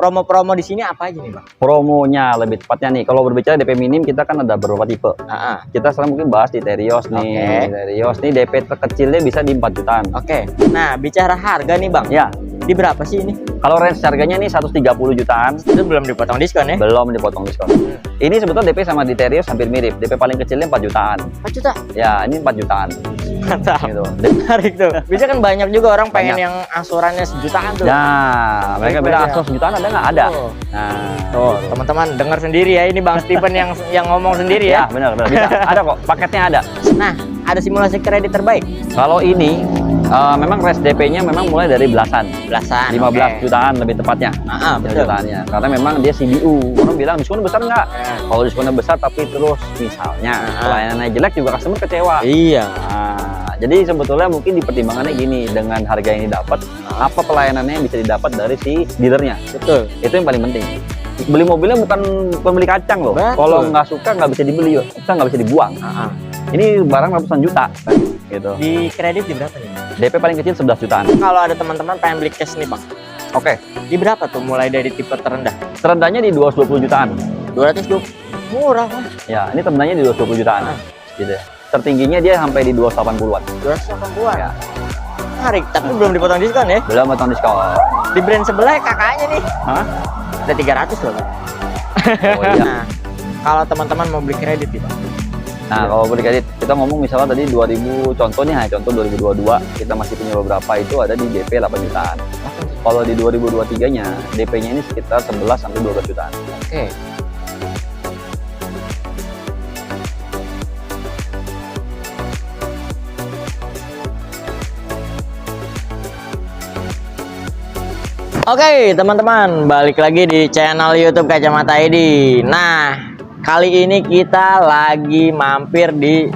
promo-promo di sini apa aja nih Bang? Promonya lebih tepatnya nih, kalau berbicara DP minim kita kan ada beberapa tipe. Kita sekarang mungkin bahas di Terios nih. Terios nih DP terkecilnya bisa di 4 jutaan. Oke. Nah, bicara harga nih Bang. Ya. Di berapa sih ini? Kalau range harganya nih 130 jutaan. Itu belum dipotong diskon ya? Belum dipotong diskon. Ini sebetulnya DP sama di Terios hampir mirip. DP paling kecilnya 4 jutaan. 4 juta? Ya, ini 4 jutaan. Mantap. Gitu. Menarik tuh. Bisa kan banyak juga orang pengen yang angsurannya sejutaan tuh. Nah, mereka bilang angsuran sejutaan ada nggak? Ada. Nah, tuh teman-teman dengar sendiri ya, ini Bang Steven yang ngomong sendiri ya. Ya, benar. Bisa. Ada kok, paketnya ada. Nah, ada simulasi kredit terbaik. Kalau ini memang range DP-nya memang mulai dari belasan. 15 jutaan lebih tepatnya. Betul. Jutaannya. Karena memang dia CBU. Orang bilang diskon besar nggak? Kalau diskonnya besar tapi terus misalnya pelayanannya jelek juga customer kecewa. Iya. Nah, jadi sebetulnya mungkin dipertimbangannya gini, dengan harga yang didapat, apa pelayanannya yang bisa didapat dari si dealernya. Betul. Itu yang paling penting. Beli mobilnya bukan pembeli kacang loh. Kalau nggak suka nggak bisa dibeli, kita nggak bisa dibuang. Ini barang ratusan juta gitu. Di kredit di berapa nih? DP paling kecil 11 jutaan. Kalau ada teman-teman pengen beli cash nih Bang. Oke. Di berapa tuh mulai dari tipe terendah? Terendahnya di 220 jutaan. 220. Murah Bang. Ya, ini terendahnya di 220 jutaan. Gitu ya. Tertingginya dia sampai di 280-an. 280-an. Ya. Menarik, tapi belum dipotong diskon ya? Belum potong diskon. Di brand sebelah kakaknya nih. Hah? Ada 300 loh Bang. Oh iya. Nah, kalau teman-teman mau beli kredit nih Bang. Nah, kalau beli kredit, kita ngomong misalnya tadi 2000, contoh nih, contoh 2022, kita masih punya beberapa itu ada di DP 8 jutaan. Kalau di 2023-nya, DP-nya ini sekitar 11 sampai 12 jutaan. Oke. Oke, teman-teman, balik lagi di channel YouTube Kacamata ID. Nah, kali ini kita lagi mampir di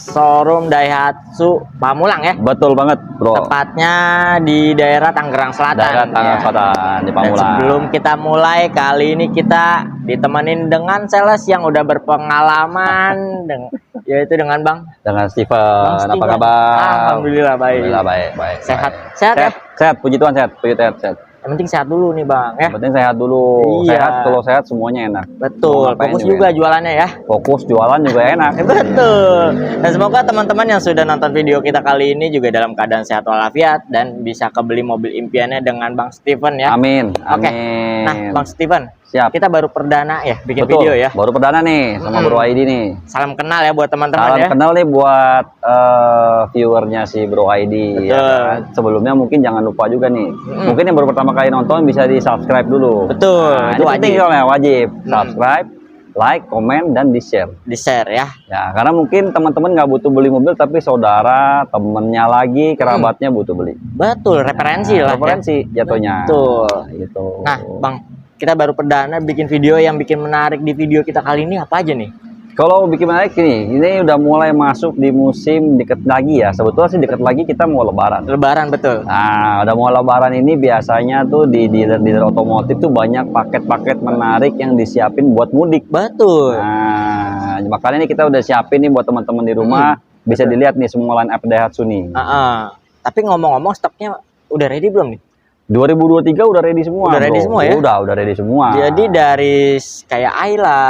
showroom Daihatsu Pamulang ya. Betul banget, Bro. Tepatnya di daerah Tangerang Selatan. Daerah Tangerang Selatan di Pamulang. Dan sebelum kita mulai, kali ini kita ditemenin dengan sales yang udah berpengalaman, yaitu dengan dengan Steven. Apa kabar? Alhamdulillah baik. Alhamdulillah baik. Sehat ya? Sehat, puji Tuhan sehat. Sehat. Yang penting sehat dulu nih Bang ya. Yang penting sehat dulu. Iya. Sehat, kalau sehat semuanya enak. Betul. Fokus juga jualannya ya. Fokus jualan juga enak. Betul. Dan semoga teman-teman yang sudah nonton video kita kali ini juga dalam keadaan sehat walafiat dan bisa kebeli mobil impiannya dengan Bang Steven ya. Amin. Oke. Nah, Bang Steven, siap. Kita baru perdana ya bikin Betul. video ya. Baru perdana nih sama Bro ID nih. Salam kenal ya buat teman-teman ya. Salam kenal nih buat viewernya si Bro ID. Ya kan? Sebelumnya mungkin jangan lupa juga nih. Mungkin yang baru pertama kali nonton bisa di subscribe dulu. Betul. Nah, itu penting soalnya wajib. Subscribe, like, komen, dan di share. Di share ya. Ya, karena mungkin teman-teman nggak butuh beli mobil, tapi saudara, temennya lagi, kerabatnya butuh beli. Betul. Referensi lah. Referensi jatuhnya. Betul. Gitu. Nah, Bang, kita baru perdana bikin video yang bikin menarik di video kita kali ini apa aja nih? Kalau bikin menarik ini udah mulai masuk di musim deket lagi ya. Sebetulnya sih deket lagi kita mau lebaran. Lebaran betul. Nah, udah mau lebaran ini biasanya tuh di dealer otomotif tuh banyak paket-paket menarik yang disiapin buat mudik. Betul. Nah, makanya ini kita udah siapin nih buat teman-teman di rumah. Bisa dilihat nih semua line up Daihatsu nih. Tapi ngomong-ngomong stoknya udah ready belum nih? 2023 udah ready semua. Udah ready semua ya? Udah ready semua. Jadi dari kayak Ayla.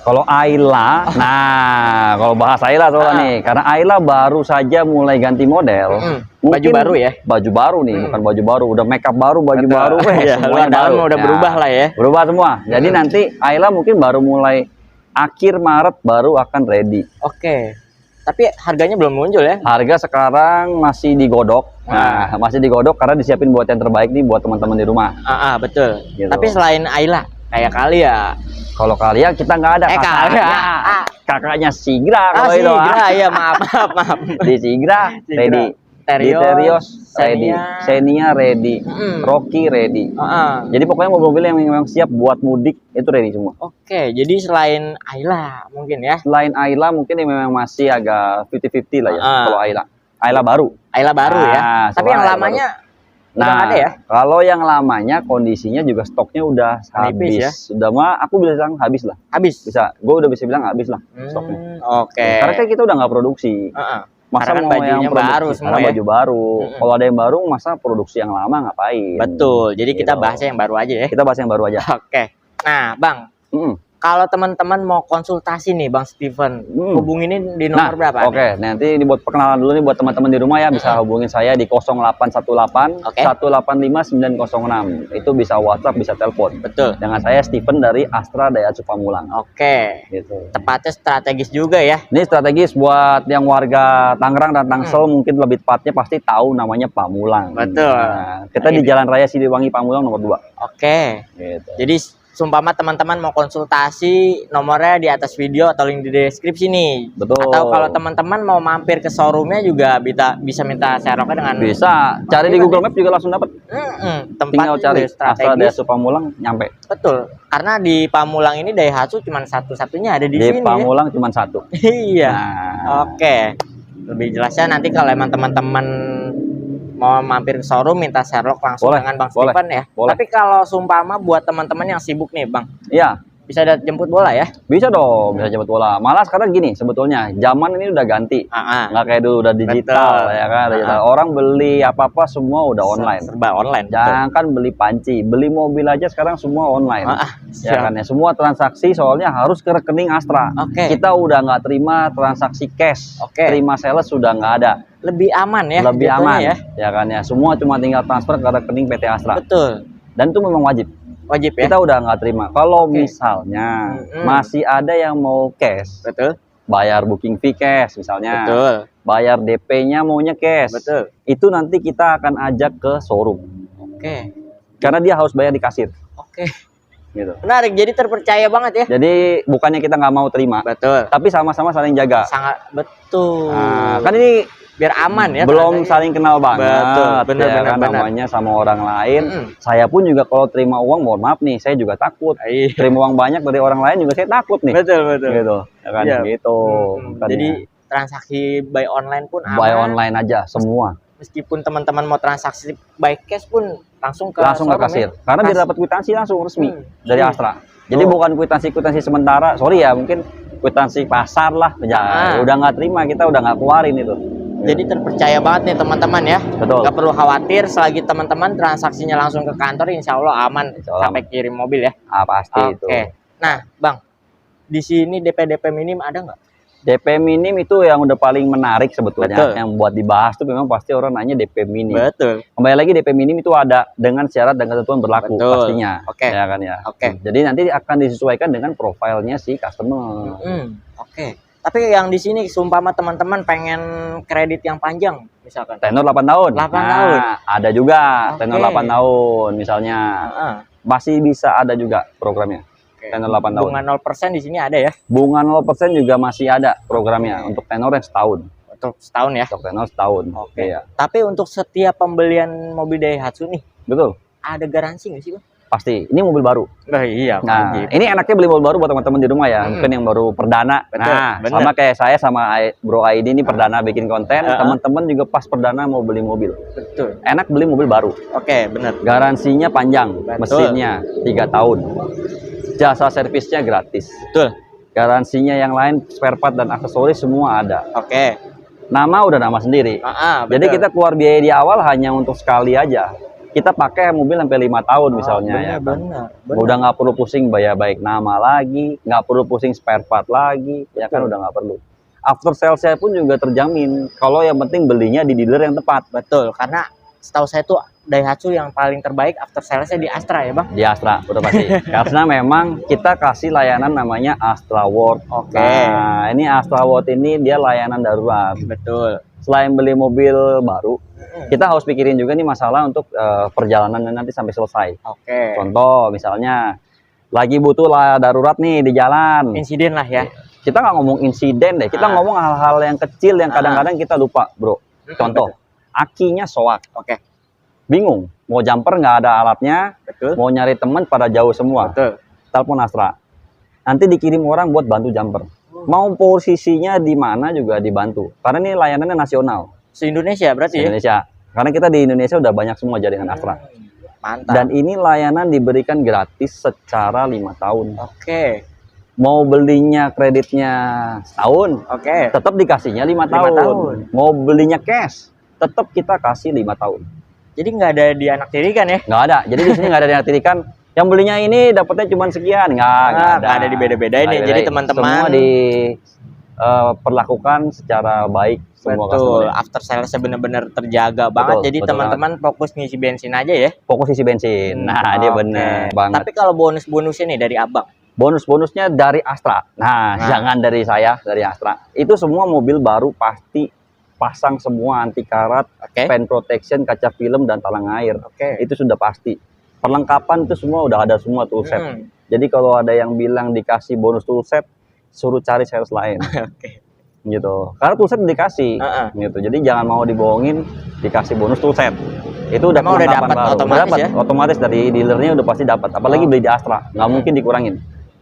Kalau Ayla, nah kalau bahas Ayla soalnya nih, karena Ayla baru saja mulai ganti model. Baju baru ya? Baju baru nih, bukan baju baru, udah makeup baru, baju baru, semuanya baru. Udah berubah lah ya. Berubah semua. Jadi nanti Ayla mungkin baru mulai akhir Maret baru akan ready. Oke. Tapi harganya belum muncul ya? Harga sekarang masih digodok. Nah, masih digodok karena disiapin buat yang terbaik nih buat teman-teman di rumah. Betul. Gitu. Tapi selain Ayla, kayak Kalia. Kalau Kalia kita nggak ada kakaknya Sigra kalau itu. Ya maaf. Di Sigra ready. Di Terios ready, Xenia ready, Rocky ready. Jadi pokoknya mobil-mobil yang memang siap buat mudik itu ready semua. Oke, jadi selain Ayla mungkin ya? Selain Ayla mungkin yang memang masih agak 50-50 lah ya. Kalau Ayla baru. Ayla baru ya. Tapi yang lamanya udah ada ya? Kalau yang lamanya kondisinya juga stoknya udah habis ya. Sudah mah aku bisa bilang habis lah. Habis. Bisa. Gue udah bisa bilang habis lah stoknya. Oke. Karena kan kita udah nggak produksi. Masa Karena kan mau yang bajunya produksi, baru semua karena ya. baju baru. Kalau ada yang baru, masa produksi yang lama ngapain? Betul. Jadi kita Gitu. bahas yang baru aja ya. Kita bahas yang baru aja. Oke. Nah, Bang, Mm. kalau teman-teman mau konsultasi nih, Bang Steven, hubungin di nomor berapa? Oke, nanti ini buat perkenalan dulu nih buat teman-teman di rumah ya, bisa hubungin saya di 0818 Oke. 185 906. Itu bisa WhatsApp, bisa telepon. Betul. Dengan saya Steven dari Astra Daihatsu Pamulang. Oke. Gitu. Tepatnya strategis juga ya. Ini strategis buat yang warga Tangerang dan Tangsel, mungkin lebih tepatnya pasti tahu namanya Pamulang. Betul. Nah, kita di Jalan Raya Siliwangi Pamulang nomor 2. Oke. Gitu. Jadi sumpama teman-teman mau konsultasi, nomornya di atas video atau link di deskripsi nih. Betul. Atau kalau teman-teman mau mampir ke showroomnya juga bisa minta share-nya dengan Bisa cari di Google Maps juga langsung dapat. tempat Tinggal cari Astra strategis. Daihatsu Pamulang nyampe. Betul. Karena di Pamulang ini Daihatsu cuma satu-satunya ada di sini. Pamulang cuma satu. Iya. Nah, Oke. Lebih jelasnya nanti kalau emang teman-teman mau mampir ke showroom minta Sherlock langsung Boleh, dengan Bang boleh, Steven ya. boleh. Tapi kalau sumpama buat teman-teman yang sibuk nih, Bang, iya, bisa ada jemput bola ya? bisa dong, bisa jemput bola. Malah sekarang gini, sebetulnya zaman ini udah ganti. Nggak kayak dulu udah digital. Betul. Ya kan, digital. Orang beli apa-apa semua udah online. Serba online. Jangan kan beli panci, beli mobil aja sekarang semua online. Ya kan ya, semua transaksi soalnya harus ke rekening Astra. Oke. Kita udah nggak terima transaksi cash, Oke. terima sales sudah nggak ada. Lebih aman ya? Lebih jatuhnya aman, ya? ya kan ya. Semua cuma tinggal transfer ke rekening PT Astra. Betul. Dan itu memang wajib. Wajib ya? Kita udah nggak terima. Kalau Oke. misalnya masih ada yang mau cash, Betul. bayar booking fee cash misalnya, Betul. bayar DP-nya maunya cash, Betul. itu nanti kita akan ajak ke showroom. Oke. Karena dia harus bayar di kasir. Oke. Gitu. Menarik. Jadi terpercaya banget ya? Jadi bukannya kita nggak mau terima, Betul. tapi sama-sama saling jaga. Sangat betul. Nah, kan ini biar aman ya. belum transaksi. saling kenal banget. Betul. ya Benar-benar. kan, namanya sama orang lain. Saya pun juga kalau terima uang, mohon maaf nih, saya juga takut. Iya. Terima uang banyak dari orang lain juga saya takut nih. Betul, betul. Gitu. Ya kan Iya. gitu. Kan Jadi ya. transaksi by online pun aman. Buy online aja semua. Meskipun teman-teman mau transaksi by cash pun langsung ke Langsung ke showroom kasir. ya? Karena dia dapat kwitansi langsung resmi dari Iya. Astra. Jadi bukan kwitansi sementara. Sorry ya, mungkin kwitansi pasar lah. Ya, udah nggak terima, kita udah nggak keluarin itu. Jadi terpercaya banget nih teman-teman ya. Betul. Gak perlu khawatir selagi teman-teman transaksinya langsung ke kantor, insya Allah aman Insya Allah sampai kirim mobil ya. Ah, pasti Oke. itu. Nah, Bang, di sini DP minim ada nggak? DP minim itu yang udah paling menarik sebetulnya. Betul. Yang buat dibahas tuh memang pasti orang nanya DP minim. Betul. Kembali lagi DP minim itu ada dengan syarat dan ketentuan berlaku. Betul. Pastinya. Oke. Ya kan ya. Oke. Jadi nanti akan disesuaikan dengan profilnya si customer. Oke. Tapi yang di sini sumpama teman-teman pengen kredit yang panjang misalkan. Tenor 8 tahun. 8 Nah, tahun. ada juga Oke. tenor 8 tahun misalnya. Masih bisa ada juga programnya. Oke. Tenor 8 tahun. Bunga 0% di sini ada ya? Bunga 0% juga masih ada programnya untuk tenor yang setahun. Untuk setahun ya? Untuk tenor setahun. Oke. Iya. Tapi untuk setiap pembelian mobil Daihatsu nih, Betul. ada garansi nggak sih, Bang? Pasti. Ini mobil baru. Nah, iya, Nah, wajib. ini enaknya beli mobil baru buat teman-teman di rumah ya. Mungkin yang baru perdana. Betul, Nah, bener. sama kayak saya sama Bro Aidi ini perdana bikin konten. Teman-teman juga pas perdana mau beli mobil. Betul. Enak beli mobil baru. Oke, bener. Garansinya panjang, Betul. mesinnya 3 tahun. Jasa servisnya gratis. Betul. Garansinya yang lain, spare part dan aksesoris semua ada. Oke. Nama udah nama sendiri. Jadi betul. kita keluar biaya di awal hanya untuk sekali aja. Kita pakai mobil sampai 5 tahun misalnya ya. Benar. Udah nggak perlu pusing bayar baik nama lagi, nggak perlu pusing spare part lagi, ya kan udah nggak perlu. After sales-nya pun juga terjamin. Kalau yang penting belinya di dealer yang tepat. Betul, karena setahu saya tuh Daihatsu yang paling terbaik after sales-nya di Astra ya, Bang? Di Astra, udah pasti. Karena memang kita kasih layanan namanya Astra World. Oke. Nah, ini Astra World ini dia layanan darurat. Betul. Selain beli mobil baru, kita harus pikirin juga nih masalah untuk perjalanan nanti sampai selesai. Oke. Contoh, misalnya lagi butuh darurat nih di jalan. Insiden lah ya. Kita nggak ngomong insiden deh, kita ngomong hal-hal yang kecil yang kadang-kadang kita lupa, bro. Contoh, akinya soak. Oke. Bingung, mau jumper nggak ada alatnya, Betul. mau nyari temen pada jauh semua. Betul. Telepon Astra. Nanti dikirim orang buat bantu jumper. Mau posisinya di mana juga dibantu. Karena ini layanannya nasional. Se-Indonesia berarti ya? Indonesia. Karena kita di Indonesia udah banyak semua jaringan Astra. Mantap. Dan ini layanan diberikan gratis secara 5 tahun. Oke. Mau belinya kreditnya setahun, Oke. tetap dikasihnya 5 tahun. tahun. Mau belinya cash, tetap kita kasih 5 tahun. Jadi nggak ada dianaktirikan ya? Nggak ada. Jadi di sini nggak ada yang tirikan. Yang belinya ini dapatnya cuma sekian, nggak Nggak ada dibeda-bedain nih. Jadi teman-teman semua diperlakukan secara baik semua betul, customer. after sales bener-bener terjaga banget. Betul, Jadi betul teman-teman fokus ngisi bensin aja ya. Fokus isi bensin. Nah, dia Oke. bener banget. Tapi kalau bonus-bonusnya nih dari Abang. Bonus-bonusnya dari Astra. Nah, jangan dari saya, dari Astra. Itu semua mobil baru pasti pasang semua anti karat, Oke. pen protection, kaca film dan talang air. Oke. Itu sudah pasti. Perlengkapan itu semua udah ada semua toolset. Hmm. Jadi kalau ada yang bilang dikasih bonus toolset, suruh cari sales lain. Oke. Gitu. Karena toolset dikasih. Gitu. Jadi jangan mau dibohongin dikasih bonus toolset. Itu udah Emang udah perlengkapan dapat baru. otomatis Udah dapat, ya? otomatis dari dealernya udah pasti dapat. Apalagi beli di Astra, nggak mungkin dikurangin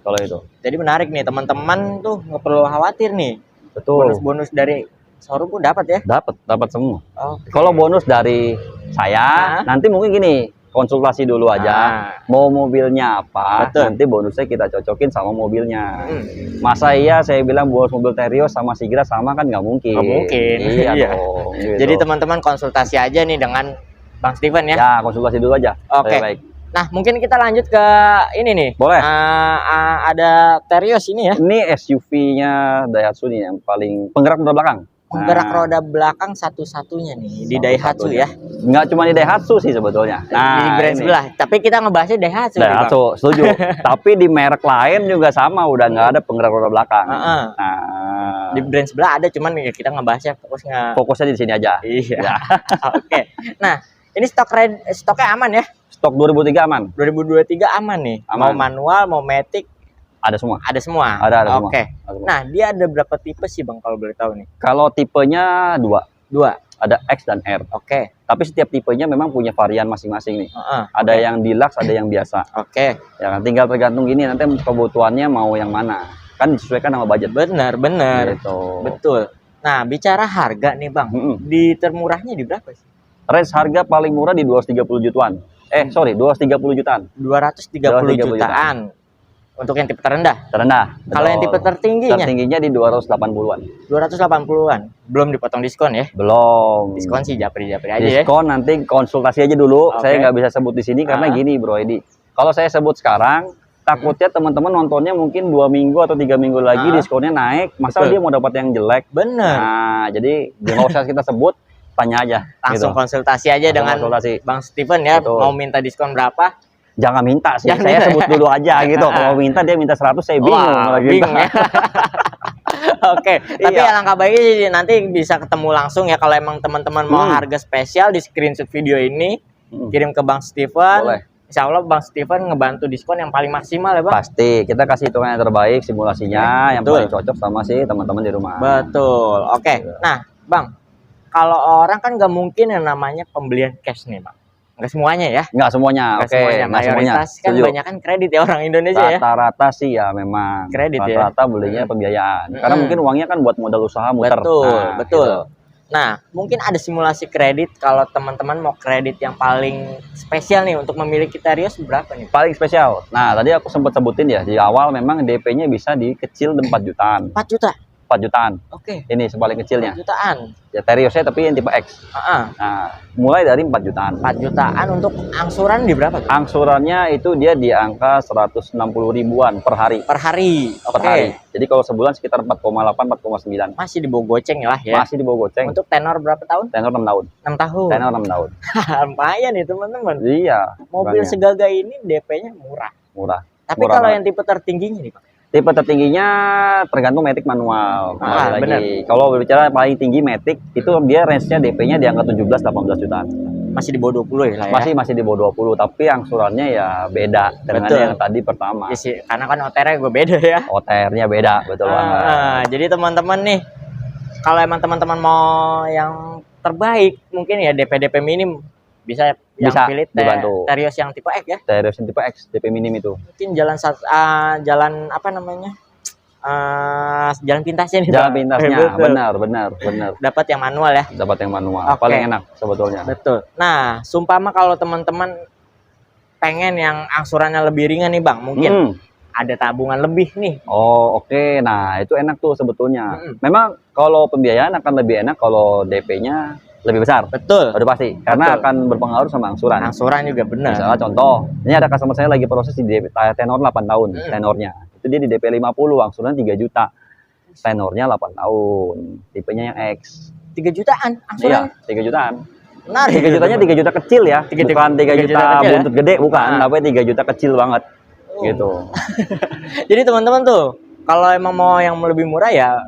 kalau itu. Jadi menarik nih teman-teman tuh nggak perlu khawatir nih. Betul. Bonus-bonus dari showroom pun dapat ya? Dapat semua. Oke. Kalau bonus dari saya, nanti mungkin gini, konsultasi dulu aja. Mau mobilnya apa, Betul. nanti bonusnya kita cocokin sama mobilnya. Hmm. Masa iya saya bilang bonus mobil Terios sama Sigra sama kan nggak mungkin. Nggak mungkin. Iya Iya. dong. Gitu. Jadi teman-teman konsultasi aja nih dengan Bang Steven ya. Ya, konsultasi dulu aja. Oke. Baik. Nah, mungkin kita lanjut ke ini nih. Boleh. Ada Terios ini ya. Ini SUV-nya Daihatsu nih yang paling penggerak roda belakang. Penggerak roda belakang satu-satunya nih di Daihatsu ya. Nggak cuma di Daihatsu sih sebetulnya. Di brand ini. sebelah. Tapi kita ngebahasnya Daihatsu. nih, Bang. Daihatsu, setuju. Tapi di merek lain juga sama, udah nggak ada penggerak roda belakang. Nah, Di brand sebelah ada, cuman ya kita ngebahasnya fokusnya di sini aja. Iya. Ya. Oke. Nah, ini stoknya aman ya. Stok 2003 aman. 2023 aman nih. Aman. Mau manual, mau matic, Ada semua. ada semua. Ada semua. Oke. Ada semua. Nah, dia ada berapa tipe sih Bang kalau boleh tahu nih? Kalau tipenya dua, ada X dan R. Oke. Tapi setiap tipenya memang punya varian masing-masing nih. Heeh. Ada yang deluxe, ada yang biasa. Oke. Ya kan, tinggal tergantung gini nanti kebutuhannya mau yang mana. Kan disesuaikan sama budget. Benar. Gitu. Betul. Nah, bicara harga nih Bang. Di termurahnya di berapa sih? Range harga paling murah di 230 jutaan. 230 jutaan. 230 jutaan. Untuk yang tipe terendah. Terendah. Kalau yang tipe tertingginya? Tertingginya di 280-an. 280-an. Belum dipotong diskon ya? Belum. Diskon sih japri-japri aja ya. Diskon nanti konsultasi aja dulu. Oke. Saya nggak bisa sebut di sini karena gini Bro Edi. Kalau saya sebut sekarang, takutnya teman-teman nontonnya mungkin 2 minggu atau 3 minggu lagi diskonnya naik. Masa Betul. dia mau dapat yang jelek? Bener. Nah, jadi nggak usah kita sebut, tanya aja. Langsung gitu. konsultasi aja dengan konsultasi. Bang Steven ya. Betul. Mau minta diskon berapa? Jangan minta sih, Jangan saya minta. sebut dulu aja gitu. Kalau minta dia minta 100, saya bingung. Wah, lagi bingung ya. Oke, tapi Iya. alangkah baiknya sih nanti bisa ketemu langsung ya kalau emang teman-teman mau harga spesial di screenshot video ini kirim ke Bang Steven. Boleh. Insya Allah Bang Steven ngebantu diskon yang paling maksimal ya Bang. Pasti, kita kasih hitungan yang terbaik, simulasinya yang Betul. paling cocok sama si teman-teman di rumah. Betul. Oke. Nah, Bang, kalau orang kan nggak mungkin yang namanya pembelian cash nih Bang. Nggak semuanya ya. Nggak semuanya, Nggak oke. semuanya. Nggak semuanya. Mayoritas kan Setuju. banyak kan kredit ya orang Indonesia ya. Rata-rata sih ya memang. Kredit ya. Rata-rata belinya pembiayaan. Karena mungkin uangnya kan buat modal usaha muter. Betul, Nah, betul. gitu. Nah, mungkin ada simulasi kredit kalau teman-teman mau kredit yang paling spesial nih untuk memiliki Terios berapa nih? Paling spesial. Nah, tadi aku sempat sebutin ya, di awal memang DP-nya bisa dikecil 4 jutaan. 4 juta. 4 jutaan. Oke. Ini sepaling kecilnya. 4 jutaan. Ya Teriosnya tapi yang tipe X. Heeh. Nah, mulai dari 4 jutaan. 4 jutaan untuk angsuran di berapa tuh? Angsurannya itu dia di angka 160 ribuan per hari. Per hari. Per Oke. hari. Jadi kalau sebulan sekitar 4,8 4,9. Masih di bawah goceng lah ya. Masih di bawah goceng. Untuk tenor berapa tahun? Tenor 6 tahun. 6 tahun. Tenor 6 tahun. Lumayan nih teman-teman. Iya. Mobil makanya. segagah ini DP-nya murah. Murah. Tapi Murah kalau banget. yang tipe tertingginya nih, Pak. Tipe tertingginya tergantung matic manual. Kembali benar. lagi. Kalau berbicara paling tinggi matic itu dia range-nya DP-nya di angka 17-18 jutaan. Masih di bawah 20 ya lah ya. Masih di bawah 20, tapi angsurannya ya beda dengan Betul. yang tadi pertama. Iya sih, karena kan OTR-nya gue beda ya. OTR-nya beda, betul banget. Jadi teman-teman nih, kalau emang teman-teman mau yang terbaik, mungkin ya DP minim bisa yang Bisa pilih dibantu. Terios yang tipe X ya. Terios yang tipe X, DP minim itu. Mungkin jalan apa namanya? Jalan pintasnya nih. Jalan Bang. pintasnya, Betul. benar. Dapat yang manual ya. Dapat yang manual, Oke. paling enak sebetulnya. Betul. Nah, sumpama kalau teman-teman pengen yang angsurannya lebih ringan nih Bang, mungkin ada tabungan lebih nih. Oh, oke. Nah, itu enak tuh sebetulnya. Memang kalau pembiayaan akan lebih enak kalau DP-nya lebih besar. Betul. Udah pasti. Karena Betul. akan berpengaruh sama angsuran. Angsuran juga benar. Misalnya contoh, ini ada customer saya lagi proses di DP, tenor 8 tahun, tenornya. Itu dia di DP 50, angsuran 3 juta. Tenornya 8 tahun. Tipenya yang X. 3 jutaan angsuran. Iya, 3 jutaan. Menarik. 3 jutanya 3 juta kecil ya. Bukan 3 juta kecil buntut gede, bukan. Tapi 3 juta kecil banget. Gitu. Jadi teman-teman tuh, kalau emang mau yang lebih murah ya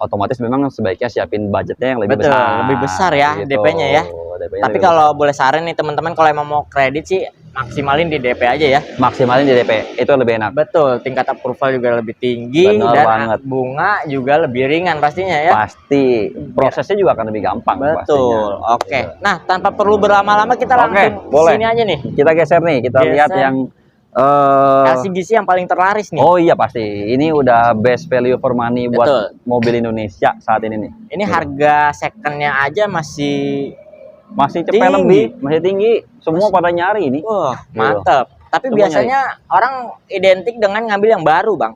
otomatis memang sebaiknya siapin budgetnya yang lebih betul, besar. lebih besar ya gitu. DP-nya ya. DP-nya Tapi kalau boleh saran nih teman-teman, kalau emang mau kredit sih maksimalin di DP aja ya. maksimalin di DP, itu lebih enak. Betul, tingkat approval juga lebih tinggi. Bener dan banget. Bunga juga lebih ringan pastinya ya. Pasti. Prosesnya juga akan lebih gampang. Betul. Pastinya. Oke. Nah, tanpa perlu berlama-lama kita langsung boleh. sini aja nih. Kita geser nih, kita Geser. lihat yang LCGC yang paling terlaris nih. oh iya pasti. Ini udah best value for money buat Betul. mobil Indonesia saat ini nih. Ini harga secondnya aja masih cepet tinggi. lebih, masih tinggi. Semua pada nyari ini. wah, mantap. Tapi Semua biasanya orang identik dengan ngambil yang baru, Bang.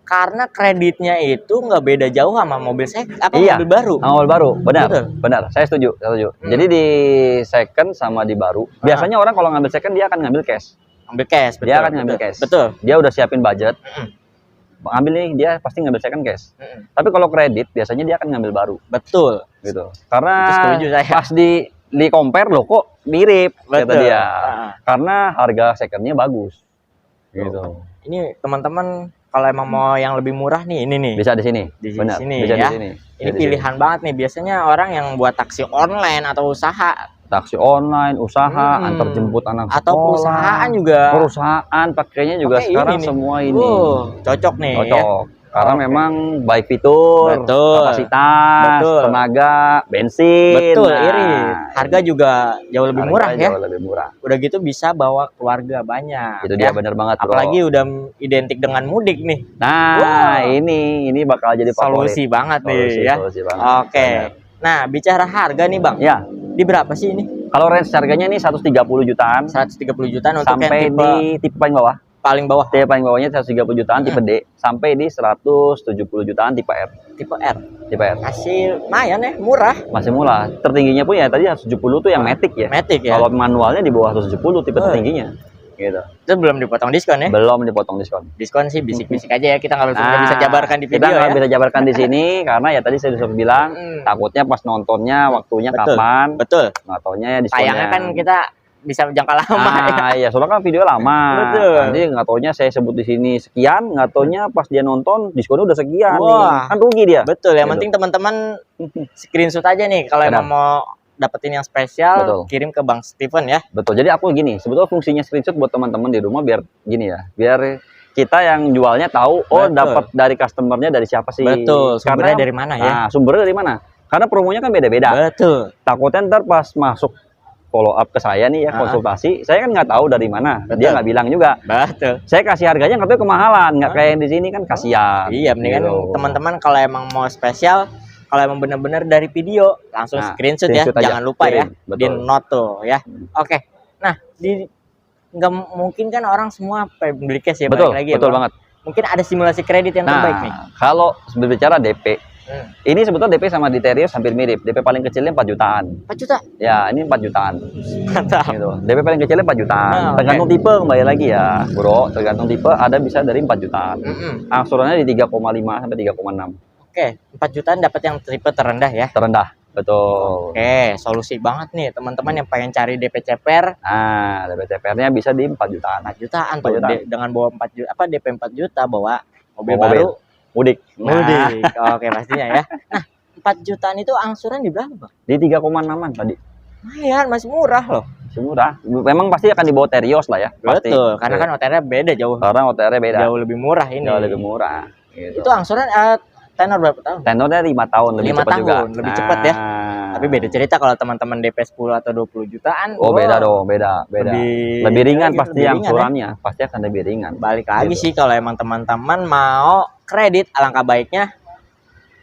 Karena kreditnya itu nggak beda jauh sama mobil Iya, mobil baru. sama mobil baru, benar, Betul. benar. Saya setuju, Jadi di second sama di baru, biasanya orang kalau ngambil second dia akan ngambil cash. Ambil cash, betul. Dia akan ngambil cash. Betul. Dia udah siapin budget. Ngambil nih dia pasti ngambil second cash. Tapi kalau kredit biasanya dia akan ngambil baru. Betul. Gitu. Karena Itu setuju saya. pas di compare loh kok mirip kata Betul. dia. Karena harga secondnya bagus. Gitu. Ini teman-teman kalau emang mau yang lebih murah nih, ini nih. Bisa di sini. Di Benar. sini Bisa ya. di sini. Ini pilihan banget nih. Biasanya orang yang buat taksi online atau usaha Taksi online, usaha, antar jemput anak sekolah. atau perusahaan juga. Perusahaan pakainya juga Pakai sekarang ini nih. semua ini. Cocok nih. Cocok. Ya. Karena memang baik fitur, Betul. kapasitas, Betul. tenaga, bensin. Betul, irit. Harga juga jauh lebih murah ya. Jauh lebih murah. Udah gitu bisa bawa keluarga banyak. Itu ya. dia bener banget, bro. Apalagi udah identik dengan mudik nih. Nah, ini bakal jadi favorit. Solusi banget nih ya. Solusi banget. Oke. Bener. Nah, bicara harga nih, Bang. Ya, Di berapa sih ini? kalau range harganya nih 130 jutaan 130 jutaan untuk sampai yang tipe di tipe paling bawah. paling bawah. Tipe paling bawahnya 130 jutaan tipe D sampai di 170 jutaan tipe R. Tipe R. Tipe R. Hasil lumayan ya, murah. Masih murah. Tertingginya pun ya tadi 170 tuh yang Matic ya. Matic ya. Kalau manualnya di bawah 170 tipe tertingginya. Gitu. Itu belum dipotong diskon ya? Belum dipotong diskon. Diskon sih bisik-bisik aja ya, kita nggak bisa jabarkan di kita video nggak ya. bisa jabarkan di sini karena ya tadi saya sudah bilang takutnya pas nontonnya waktunya Betul. kapan. Betul. Nggak taunya ya diskonnya. Tayangnya kan kita bisa jangka lama ya. Iya, soalnya kan video lama. Betul. Nanti nggak taunya saya sebut di sini sekian, nggak taunya pas dia nonton diskonnya udah sekian. Wah. Nih. Kan rugi dia. Betul, yang Gitu. penting teman-teman screenshot aja nih kalau Benar. emang mau dapetin yang spesial, Betul. kirim ke Bang Steven ya. Betul. Jadi aku gini, sebetulnya fungsinya screenshot buat teman-teman di rumah biar gini ya, biar kita yang jualnya tahu, oh Betul. dapat dari customernya dari siapa sih? Betul, sumbernya dari mana ya? Nah, sumbernya dari mana? Karena promonya kan beda-beda. Betul. Takutnya ntar pas masuk follow up ke saya nih ya konsultasi, saya kan nggak tahu dari mana, Betul. dia nggak bilang juga. Betul. Saya kasih harganya nggak tahu kemahalan, nggak kayak yang di sini kan kasihan. Iya, mendingan Gitu. teman-teman kalau emang mau spesial, kalau emang bener-bener dari video langsung Nah, screenshot ya, screenshot aja. jangan lupa ya, Kirim. Betul. di note tuh ya. Oke. Nah, nggak mungkin kan orang semua beli cash ya, Betul, balik lagi ya, betul Bang. banget. Mungkin ada simulasi kredit yang terbaik nih. Kalau berbicara DP, ini sebetulnya DP sama di Terios hampir mirip. DP paling kecilnya 4 jutaan. 4 juta. Ya, ini 4 jutaan. Mantap. Gitu. DP paling kecilnya 4 jutaan. Ah, Tergantung tipe kembali lagi ya, Bro. Tergantung tipe ada bisa dari 4 jutaan. Angsurannya di 3,5 sampai 3,6. Oke, 4 jutaan dapat yang tipe terendah ya. Terendah. Betul. Oke, solusi banget nih teman-teman yang pengen cari DP CPR. Nah, DP CPR-nya bisa di 4 jutaan. 4 jutaan 4 tuh. jutaan. Dengan bawa 4 juta DP 4 juta bawa mobil Bawa baru. Mudik. Mudik. Oke, pastinya ya. Nah, 4 jutaan itu angsuran di berapa, Bang? Di 3,6-an tadi. Lumayan, masih murah loh. Masih murah. Memang pasti akan dibawa Terios lah ya. Pasti. Betul, karena kan OTR-nya beda jauh. Karena OTR-nya beda. Jauh lebih murah ini. Jauh lebih murah. Gitu. Itu angsuran tenor berapa tahun? Tenornya 5 tahun, lebih 5 cepat juga. tahun, lebih cepat ya. Tapi beda cerita kalau teman-teman DP 10 atau 20 jutaan. Oh, wah, beda dong, beda. Lebih ringan lagi, pasti lebih ringan ya. angsurannya, pasti akan lebih ringan. Balik lagi Gitu. sih kalau emang teman-teman mau kredit, alangkah baiknya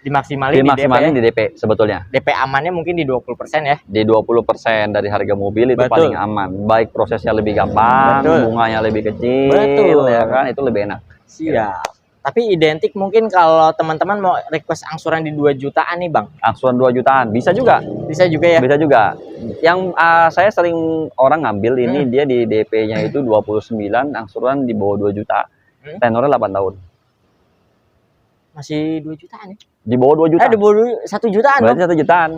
Dimaksimalin di DP sebetulnya. DP amannya mungkin di 20% ya. Di 20% dari harga mobil itu Betul. paling aman. Baik prosesnya lebih gampang, Betul. bunganya lebih kecil, Betul. ya kan, itu lebih enak. Siap. Tapi identik mungkin kalau teman-teman mau request angsuran di 2 jutaan nih Bang. Angsuran 2 jutaan bisa juga. Bisa juga ya. Bisa juga. Yang saya sering orang ngambil ini dia di DP-nya itu 29, angsuran di bawah 2 juta. Tenornya 8 tahun. Masih 2 jutaan ya. Di bawah 2 juta. Di bawah 1 jutaan. Berarti 1 jutaan.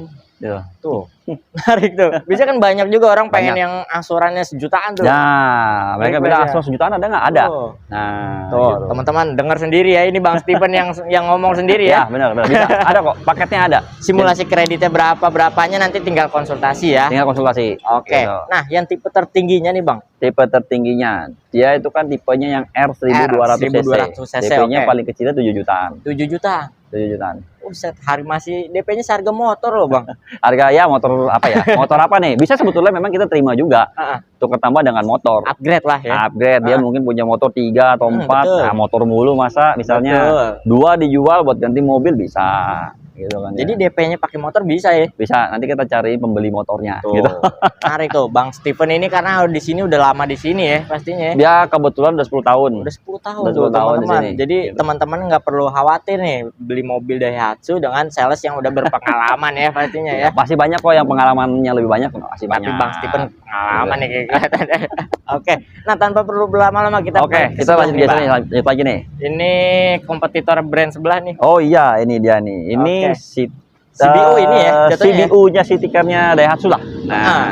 Gitu. Tuh. Menarik tuh. Bisa kan banyak juga orang pengen yang angsurannya sejutaan tuh. Nah, mereka bilang angsuran sejutaan ada nggak? Ada. Oh. Nah, tuh, gitu. Teman-teman dengar sendiri ya, ini Bang Stephen yang ngomong sendiri ya. Ya, benar bisa. Ada kok, paketnya ada. Simulasi kreditnya berapanya nanti tinggal konsultasi ya. Tinggal konsultasi. Oke. Gitu. Nah, yang tipe tertingginya nih Bang. Tipe tertingginya, dia itu kan tipenya yang R 1200 cc. DP-nya paling kecilnya 7 jutaan. 7 juta. 7 jutaan. Set hari masih DP-nya seharga motor loh Bang. Harga ya motor apa ya? Motor apa nih? Bisa sebetulnya memang kita terima juga. Tukar tambah dengan motor. Upgrade lah ya. Upgrade, dia mungkin punya motor 3 atau 4. Nah, motor mulu masa misalnya 2 dijual buat ganti mobil bisa. Gitu kan. Jadi DP-nya pakai motor bisa ya? Bisa, nanti kita cari pembeli motornya tuh. Gitu. Menarik tuh Bang Stephen ini karena di sini udah lama di sini ya pastinya. Dia kebetulan udah 10 tahun. Udah 10 tahun. Udah 10 tahun di sini. Jadi teman-teman nggak perlu khawatir nih beli mobil Daihatsu dengan sales yang udah berpengalaman ya pastinya ya. Pasti banyak kok yang pengalamannya lebih banyak, pasti banyak. Tapi Bang Stephen pengalaman nih kayak kelihatannya. Oke. Nah, tanpa perlu berlama-lama kita kita lanjut lanjut lagi nih. Ini kompetitor brand sebelah nih. Oh iya, ini dia nih. Ini CBU ini ya, CBU-nya city car-nya Daihatsu lah. Nah,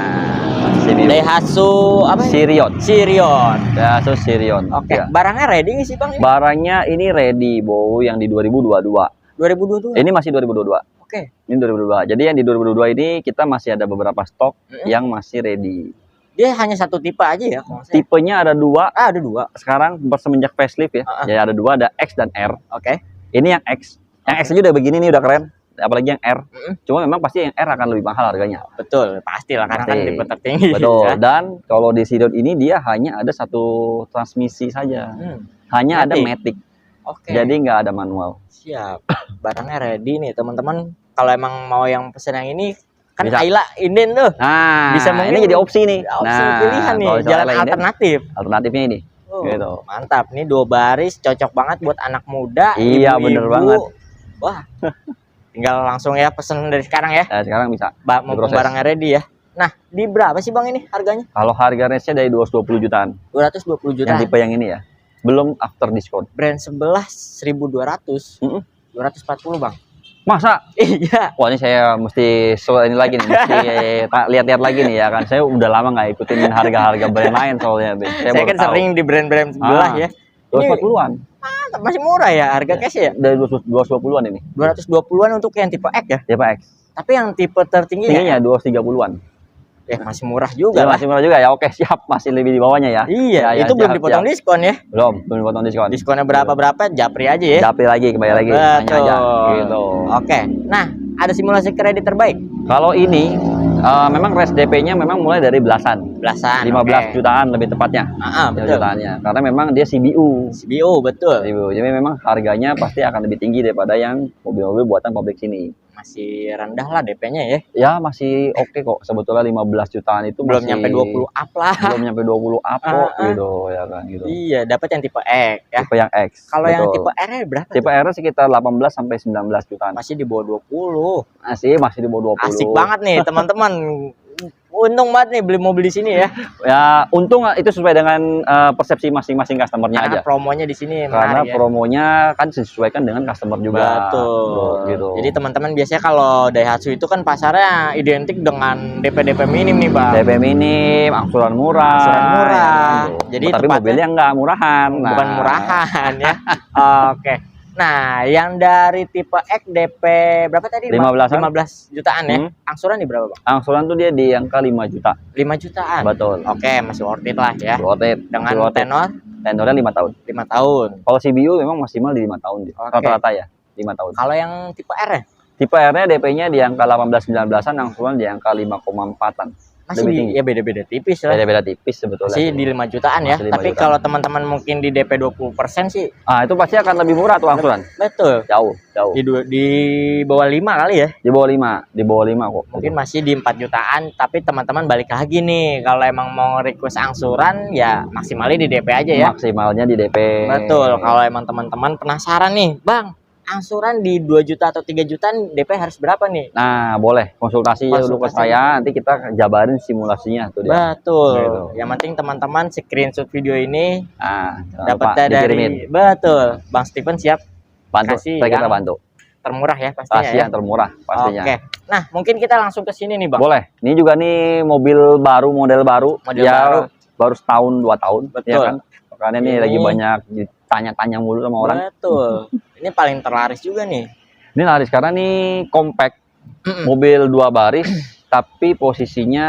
Daihatsu apa? Sirion. Daihatsu Sirion. Oke. Ya. Barangnya ready nggak sih Bang? Ini? Barangnya ini ready, Bow, yang di 2022. 2022. Ini masih 2022. Oke. Ini 2022. Jadi yang di 2022 ini kita masih ada beberapa stok yang masih ready. Dia hanya satu tipe aja ya? Tipenya ada 2. Ada 2. Sekarang semenjak facelift ya. Jadi ada 2, ada X dan R. Oke. Ini yang X. Yang X aja udah begini nih, udah keren. Apalagi yang R. Cuma memang pasti yang R akan lebih mahal harganya. Betul, pastilah karena kan tipe tertinggi. Betul. Ya? Dan kalau di Sirion ini dia hanya ada 1 transmisi saja. Hanya ada matic. Oke. Jadi nggak ada manual. Siap. Barangnya ready nih teman-teman. Kalau emang mau yang pesen yang ini kan bisa. Ayla inden tuh. Nah, bisa ini jadi opsi nih. Opsi pilihan nih, jalan alternatif. Alternatifnya ini. Gitu. Mantap, nih 2 baris cocok banget buat anak muda. Iya, bener banget. Wah. Tinggal langsung ya pesen dari sekarang ya. Sekarang bisa. Mumpung barangnya ready ya. Nah, di berapa sih Bang ini harganya? Kalau harga range-nya dari 220 jutaan. 220 jutaan. Yang tipe yang ini ya. Belum after diskon. Brand sebelah 1.200. 240 Bang. Masa? Iya. Wah, ini saya mesti ini lagi nih, mesti lihat-lihat lagi nih ya kan. Saya udah lama nggak ikutin harga-harga brand lain soalnya. Saya kan sering di brand-brand sebelah ya. 240-an. Mantap, masih murah ya harga cash ya? Dari 220-an ini. 220-an untuk yang tipe X ya? Tipe X. Tapi yang tipe tertinggi tingginya 230-an. Masih murah juga ya, masih murah juga ya. Oke, siap. Masih lebih di bawahnya ya. Iya, ya, itu belum dipotong diskon ya? Belum dipotong diskon. Diskonnya berapa japri aja ya? Japri lagi, kembali lagi. Tanya aja gitu. Oke. Nah, ada simulasi kredit terbaik? Kalau ini memang res DP-nya memang mulai dari belasan. 15 jutaan lebih tepatnya. Betul. Jutaannya. Karena memang dia CBU. CBU, betul. CBU. Jadi memang harganya pasti akan lebih tinggi daripada yang mobil-mobil buatan pabrik sini. Masih rendah lah DP-nya ya? Ya masih oke kok. Sebetulnya 15 jutaan itu belum masih nyampe 20 up lah. Belum nyampe 20 up kok gitu ya kan gitu. Iya, dapat yang tipe X ya. Tipe yang X. Kalau yang tipe R berapa? Tipe R sekitar 18 sampai 19 jutaan. Masih di bawah 20. Masih di bawah 20. Asik banget nih teman-teman. Untung banget nih beli mobil di sini ya. Ya, untung itu sesuai dengan persepsi masing-masing customernya aja. Karena promonya di sini karena promonya kan disesuaikan dengan customer juga. Betul. Bro, gitu. Jadi teman-teman biasanya kalau Daihatsu itu kan pasarnya identik dengan DP minim nih, Bang. DP minim, angsuran murah. Ya, gitu. Jadi tapi mobilnya enggak murahan. Bukan murahan ya. Oke. Nah, yang dari tipe X DP berapa tadi? 15 jutaan ya. Angsuran di berapa, Bang? Angsuran tuh dia di angka 5 juta. 5 jutaan. Betul. Oke, masih worth it lah ya. Worth it. Dengan tenornya 5 tahun. 5 tahun. Kalau CBU memang maksimal di 5 tahun. Rata-rata ya, 5 tahun. Kalau yang tipe R ya? Tipe R-nya DP-nya di angka 18-19-an, angsuran di angka 5,4-an. Masih lebih di, tinggi. ya beda-beda tipis lah. Beda-beda tipis sebetulnya. Masih di 5 jutaan ya. Masih 5 Tapi jutaan. kalau teman-teman mungkin di DP 20% sih Itu pasti akan lebih murah tuh angsuran. betul. Jauh. Di bawah 5 kali ya. Di bawah 5, kok. Mungkin masih di 4 jutaan, tapi teman-teman balik lagi nih. Kalau emang mau request angsuran ya maksimalnya di DP aja ya. Maksimalnya di DP. Betul. Kalau emang teman-teman penasaran nih, Bang, angsuran di 2 juta atau 3 jutaan DP harus berapa nih? Nah, boleh konsultasi dulu ke saya, nanti kita jabarin simulasinya tuh dia. Betul. Gitu. Yang penting teman-teman screenshot video ini Dapatnya dari betul. Bang Steven siap bantu, kasih kita yang bantu. termurah ya pastinya. Pasti Ya. yang termurah pastinya. Oke. Nah, mungkin kita langsung ke sini nih, Bang. Boleh. Ini juga nih mobil baru, model baru. Model baru. Baru setahun 2 tahun. Betul. Ya kan? Makanya ini lagi banyak ditanya-tanya mulu sama orang. Betul. Ini paling terlaris juga nih. Ini laris karena nih compact, mobil 2 baris, tapi posisinya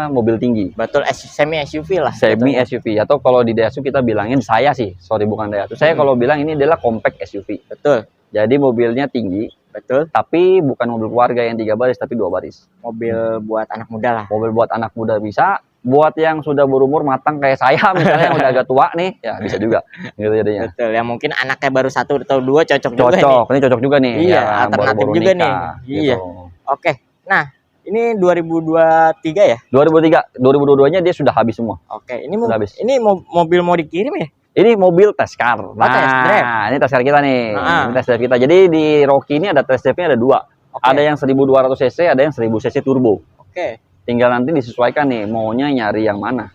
mobil tinggi. Betul, semi SUV lah. Semi betul. SUV, atau kalau di Daihatsu kita bilangin, saya sih, sorry bukan Daihatsu. Saya kalau bilang ini adalah compact SUV. Betul. Jadi mobilnya tinggi, Betul. tapi bukan mobil keluarga yang 3 baris, tapi 2 baris. Mobil buat anak muda lah. Mobil buat anak muda bisa, buat yang sudah berumur matang kayak saya, misalnya yang udah agak tua nih, ya bisa juga. Gitu jadinya. Betul. Yang mungkin anaknya baru 1 atau 2 cocok juga nih. Cocok, ini cocok juga nih. Iya, ya kan? alternatif Baru-baru juga nikah, nih. Iya. gitu. Oke. Nah, ini 2023 ya? 2022-nya dia sudah habis semua. Oke, ini Sudah habis. ini mobil mau dikirim ya? Ini mobil test car. Nah, test drive. ini test car kita nih. Ini test drive kita. Jadi di Rocky ini ada test drive-nya ada 2. Oke. Ada yang 1200 cc, ada yang 1000 cc turbo. Oke. Tinggal nanti disesuaikan nih, maunya nyari yang mana.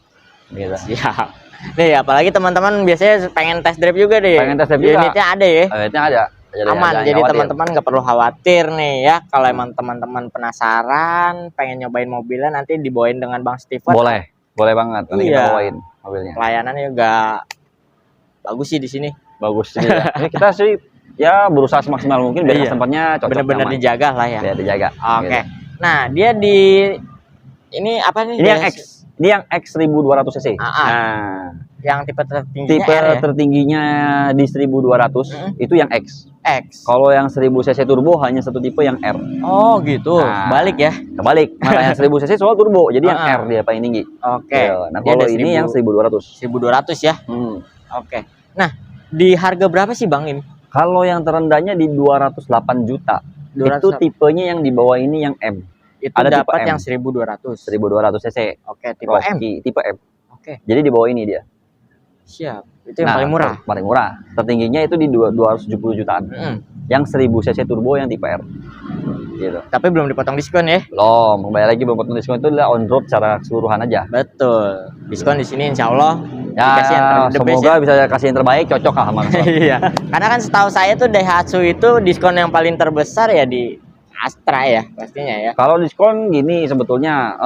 Gitu. Siap. Nih, apalagi teman-teman biasanya pengen test drive juga deh. Pengen test drive juga. Unitnya ada ya. Unitnya ada. Aman. jangan Jadi khawatir. teman-teman nggak perlu khawatir nih ya. Kalau emang teman-teman penasaran, pengen nyobain mobilnya, nanti dibawain dengan Bang Steven. Boleh banget. Nanti kita Iya. bawain mobilnya. Pelayanannya juga bagus sih di sini. Bagus sih. Ya. Ini kita sih ya berusaha semaksimal mungkin biar Iya. customer-nya cocok. Bener-bener nyaman. dijaga lah ya. Biar dijaga. Oke. Gitu. Nah, dia di ini apa nih? Ini yang Dia- X. Ini yang X 1200 cc. Nah, yang tipe tertingginya Tipe R ya? tertingginya di 1200 itu yang X. X. Kalau yang 1000 cc turbo hanya satu tipe yang R. Oh gitu. Nah. Balik ya. Kebalik. Malah yang 1000 cc soal turbo, jadi yang Ah. R dia paling tinggi. Oke. Nah, Dia kalau ada ini yang 1200. 1200 ya. Oke. Nah, di harga berapa sih Bang ini? Kalau yang terendahnya di 208 juta. 200. Itu tipenya yang di bawah ini yang M. Itu ada tipe dapat M. yang 1200. 1200 cc. Oke, tipe M. Rocky, tipe M. Oke, Jadi di bawah ini dia. siap. Itu yang paling murah. Paling murah. Tertingginya itu di 270 jutaan. Yang 1000 cc turbo yang tipe R. Gitu. Tapi belum dipotong diskon ya. Belum, kembali lagi belum potong diskon, itu adalah on road secara keseluruhan aja. Betul. Diskon di sini insya Allah Ya, dikasih yang the best semoga bisa kasih yang terbaik, cocok lah sama kita. Iya. Karena kan setahu saya tuh Daihatsu itu diskon yang paling terbesar ya di Astra ya pastinya ya. Kalau diskon gini sebetulnya,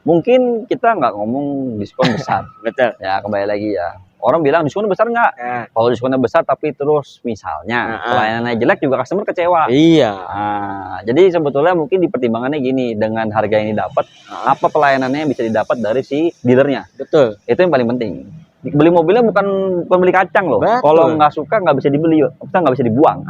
mungkin kita nggak ngomong diskon besar. Betul. Ya, kembali lagi ya. Orang bilang diskon besar nggak? Nah, Kalau diskonnya besar tapi terus misalnya pelayanannya jelek juga customer kecewa. iya. Nah, jadi sebetulnya mungkin dipertimbangannya gini, dengan harga yang didapat, apa pelayanannya yang bisa didapat dari si dealernya. Betul. Itu yang paling penting. Beli mobilnya bukan pembeli kacang loh. Betul. Kalau nggak suka nggak bisa dibeli, kita nggak bisa dibuang.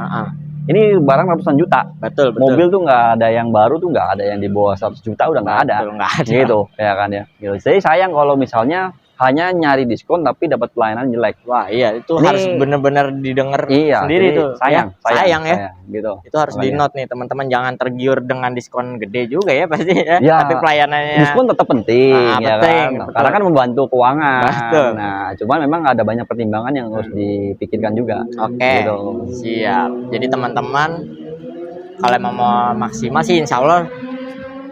Ini barang ratusan juta. Betul, betul. Mobil tuh nggak ada yang baru tuh, nggak ada yang di bawah 100 juta, udah nggak ada. Betul, nggak ada. Gitu, ya kan ya. Gitu. Jadi sayang kalau misalnya hanya nyari diskon tapi dapat pelayanan jelek. Wah, iya itu Ini- harus bener-bener didengar Iya, sendiri jadi tuh. sayang, Ya. Sayang ya. gitu. Itu harus di Makanya. note nih teman-teman, jangan tergiur dengan diskon gede juga ya pasti ya. Ya, Tapi pelayanannya Diskon tetap penting, ya penting, kan? betul. Karena kan membantu keuangan. Betul. Nah, cuman memang ada banyak pertimbangan yang harus dipikirkan juga. Oke. Gitu. Siap. Jadi teman-teman kalau emang mau maksimal sih insya Allah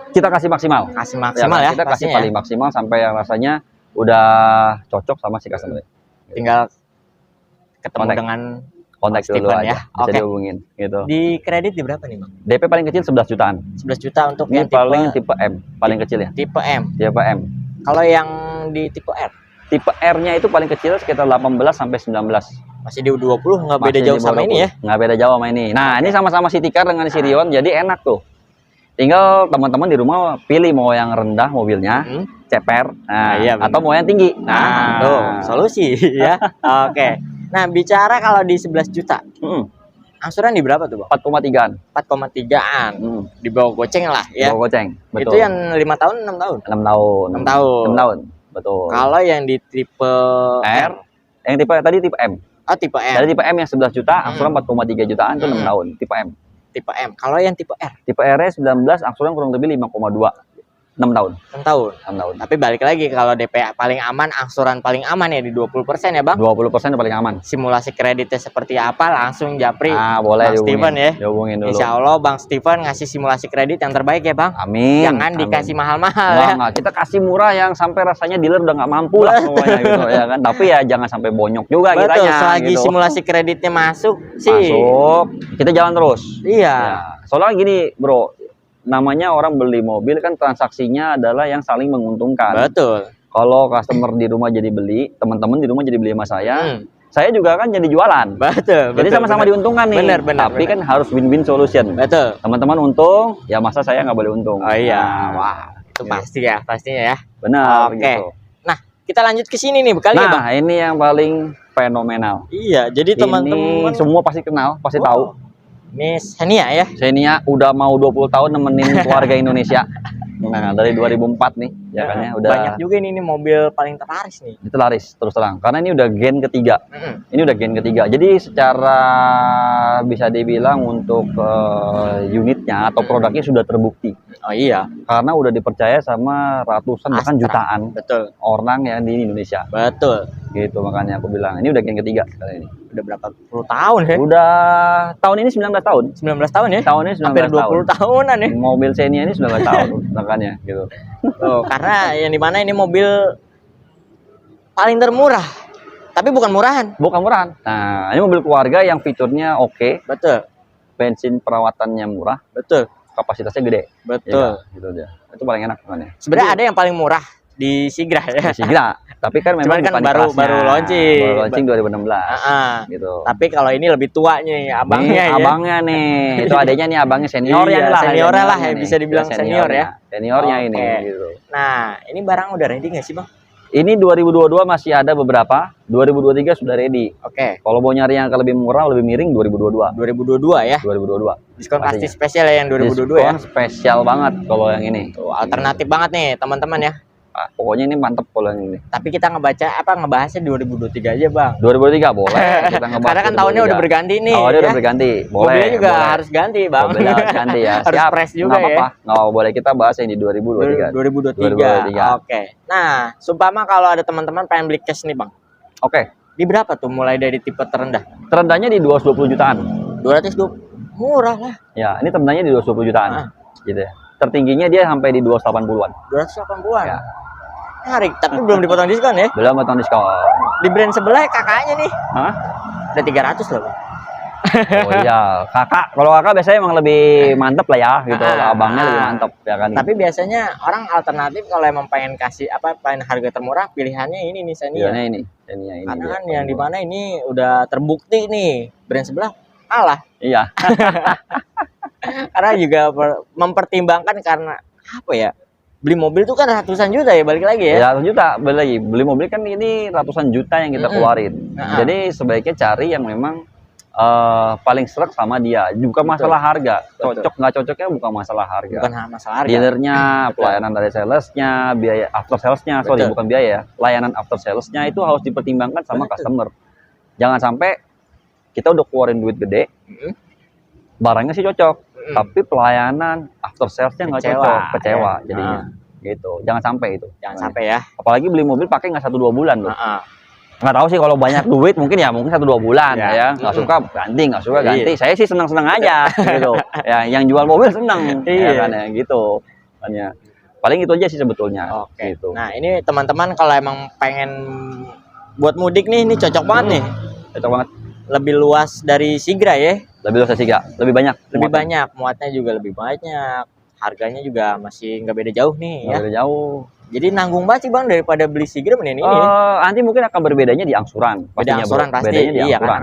Kita kasih maksimal. kasih maksimal kan? ya, Kita kasih pastinya paling ya. maksimal sampai yang rasanya udah cocok sama si customer. Tinggal ketemu Kontak. dengan Kontak Mas dulu Steven aja, ya. bisa Oke. dihubungin gitu. di kredit di berapa nih Bang? DP paling kecil 11 jutaan. 11 juta untuk Ini yang paling tipe M, paling kecil ya. tipe M. Tipe M. Kalau yang di tipe R Tipe R-nya itu paling kecil sekitar 18 sampai 19. masih di 20, nggak beda Masih jauh di bawah sama ini 20. ya. Nggak beda jauh sama ini. Nah, ini sama-sama City Car dengan Sirion, jadi enak tuh. Tinggal teman-teman di rumah pilih mau yang rendah mobilnya, ceper, iya, atau mau yang tinggi. Nah, tuh solusi ya. Oke. Nah, bicara kalau di 11 juta. Angsuran di berapa tuh bang? 4,3an. 4,3an. Di bawah goceng lah ya. Bawah goceng. Itu Betul. yang 5 tahun 6 tahun? 6 tahun. 6 tahun. 6 tahun. Betul. Kalau yang di tipe R, yang tipe tadi tipe M. Oh tipe M. Dari tipe M yang 11 juta, angsuran 4,3 jutaan itu 6 tahun. Tipe M. Tipe M. Kalau yang tipe R? Tipe R 19 angsuran kurang lebih 5,2. 6 tahun. 6 tahun. 6 tahun. Tapi balik lagi kalau DP paling aman, angsuran paling aman ya di 20% ya bang. 20% paling aman. Simulasi kreditnya seperti apa langsung japri. Boleh Bang Steven ya. Dihubungin dulu. Insya Allah Bang Steven ngasih simulasi kredit yang terbaik ya bang. Amin. Jangan dikasih mahal-mahal ya. Enggak, kita kasih murah yang sampai rasanya dealer udah nggak mampu lah semuanya gitu ya kan. Tapi ya jangan sampai bonyok juga Betul, kitanya. selagi gitu. simulasi kreditnya masuk sih. Masuk, kita jalan terus. Iya. Ya, soalnya gini bro, namanya orang beli mobil kan transaksinya adalah yang saling menguntungkan. Betul. Kalau customer di rumah jadi beli, teman-teman di rumah jadi beli sama saya juga kan jadi jualan. Betul. Jadi sama-sama diuntungkan nih. Benar. Tapi kan harus win-win solution. Betul. Teman-teman untung, ya masa saya nggak boleh untung. Oh iya. Nah, Wah, itu gitu. pasti ya, pastinya ya. Benar. Oke. Gitu. Nah, kita lanjut ke sini nih kali ya bang. Nah, ini yang paling fenomenal. Iya, jadi teman-teman Ini semua pasti kenal, pasti tahu. Ini Xenia ya. Xenia udah mau 20 tahun nemenin keluarga Indonesia. Nah, dari 2004 nih, ya kan ya, udah Banyak juga ini mobil paling terlaris nih. itu laris terus terang. Karena ini udah gen ketiga. Ini udah gen ketiga. Jadi secara bisa dibilang untuk unitnya atau produknya sudah terbukti. Oh iya. Karena udah dipercaya sama ratusan bahkan Astra. jutaan Betul. orang yang di Indonesia. Betul. Gitu makanya aku bilang ini udah gen ketiga kali ini. Udah berapa puluh tahun ya? Udah tahun ini 19 tahun. 19 tahun ya? Tahun ini 19 Hampir 20 tahunan ya. Mobil Xenia ini 19 tahun makanya gitu. Oh, karena yang dimana ini mobil paling termurah. Tapi bukan murahan. Bukan murahan. Nah, ini mobil keluarga yang fiturnya oke, Betul. bensin perawatannya murah, Betul. kapasitasnya gede. Betul. Ya, gitu aja. Itu paling enak makanya. Sebenarnya ada yang paling murah di Sigra ya. Masih gila. Tapi kan memang Cuman kan bukan baru kelasnya. launching. Baru launching 2016. Gitu. Tapi kalau ini lebih tuanya nih, abangnya Nih, ya. abangnya nih. Itu adanya nih abangnya seniornya Iya, lah. seniornya lah, nih. bisa dibilang senior ya. Seniornya Oke. ini gitu. Nah, ini barang udah ready nggak sih bang? Ini 2022 masih ada beberapa, 2023 sudah ready. Oke. Kalau mau nyari yang lebih murah, lebih miring 2022. 2022 ya. 2022. Diskon pasti Pastinya. spesial ya yang 2022 ya. Diskon spesial banget kalau yang ini. Tuh, alternatif banget nih teman-teman ya. Pokoknya ini mantep kalau yang ini. Tapi kita ngebahasnya 2023 aja bang. 2023 boleh kita ngebahas. Karena kan tahunnya udah berganti nih. Tahunnya ya. udah berganti. Boleh. Mobilnya juga boleh. harus ganti bang. Mobilnya harus ganti ya. Harus Siap. fresh juga Nggak apa-apa. ya. Nggak apa-apa. Boleh kita bahas yang di 2023. 2023. Oke. Nah, sumpama kalau ada teman-teman pengen beli cash nih bang. Oke. Di berapa tuh mulai dari tipe terendah? Terendahnya di 220 jutaan. 220. Murah lah. Ya, ini terendahnya di 220 jutaan. Gitu ya. Tertingginya dia sampai di 280-an. 280-an. Ya. Menarik, tapi belum dipotong diskon ya. Belum potong diskon. Di brand sebelah kakaknya nih. Hah? Udah 300 loh bang. Oh iya, kalau kakak biasanya emang lebih mantep lah ya gitu. Abangnya lebih mantep ya kan. Tapi biasanya orang alternatif kalau emang pengen kasih pengen harga termurah, pilihannya ini nih Xenia. ini. Xenia ini. Karena kan yang dimana ini udah terbukti nih brand sebelah kalah. Iya. Karena juga mempertimbangkan karena apa ya? Beli mobil tuh kan ratusan juta ya, balik lagi ya. Ya, ratusan juta, balik lagi. Beli mobil kan ini ratusan juta yang kita keluarin. Jadi sebaiknya cari yang memang paling serak sama dia. Bukan masalah harga. Cocok nggak cocoknya bukan masalah harga. Bukan masalah harga. Dealernya, pelayanan dari salesnya, biaya after salesnya, sorry bukan biaya, layanan after salesnya itu harus dipertimbangkan sama customer. Jangan sampai kita udah keluarin duit gede, barangnya sih cocok, tapi pelayanan after salesnya nggak cocok, kecewa jadinya. Gitu. Jangan sampai itu. Jangan sampai ya. Apalagi beli mobil pakai nggak 1-2 bulan loh. Nggak tahu sih kalau banyak duit mungkin 1-2 bulan ya. Nggak suka ganti, nggak suka ganti. Saya sih senang-senang aja gitu. Ya, yang jual mobil senang ya kan ya gitu. Makanya paling itu aja sih sebetulnya. Oke. Gitu. Nah, ini teman-teman kalau emang pengen buat mudik nih, ini cocok banget nih. Cocok banget. Lebih luas dari Sigra ya. Lebih luas dari Sigra, lebih banyak. Lebih banyak, muatnya juga lebih banyak. Harganya juga masih nggak beda jauh nih ya. Nggak beda jauh. Jadi nanggung banget sih bang daripada beli Sigra mending ini. Nanti mungkin akan berbedanya di angsuran. Beda angsuran pasti. Bedanya di Iya, angsuran.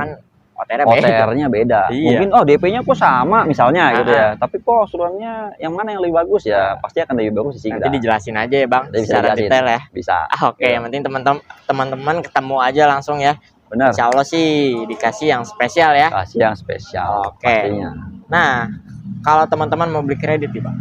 karena kan OTR-nya beda. Iya. Mungkin DP-nya kok sama misalnya gitu ya. Tapi kok angsurannya yang mana yang lebih bagus ya? Pasti akan lebih bagus di Sigra. Nanti dijelasin aja ya bang, Nanti bisa secara dijelasin. detail ya. Bisa. Oke, yang penting teman-teman ketemu aja langsung ya. Benar. Insya Allah sih dikasih yang spesial ya. Kasih yang spesial. Oke. Pastinya. Nah, kalau teman-teman mau beli kredit nih Bang.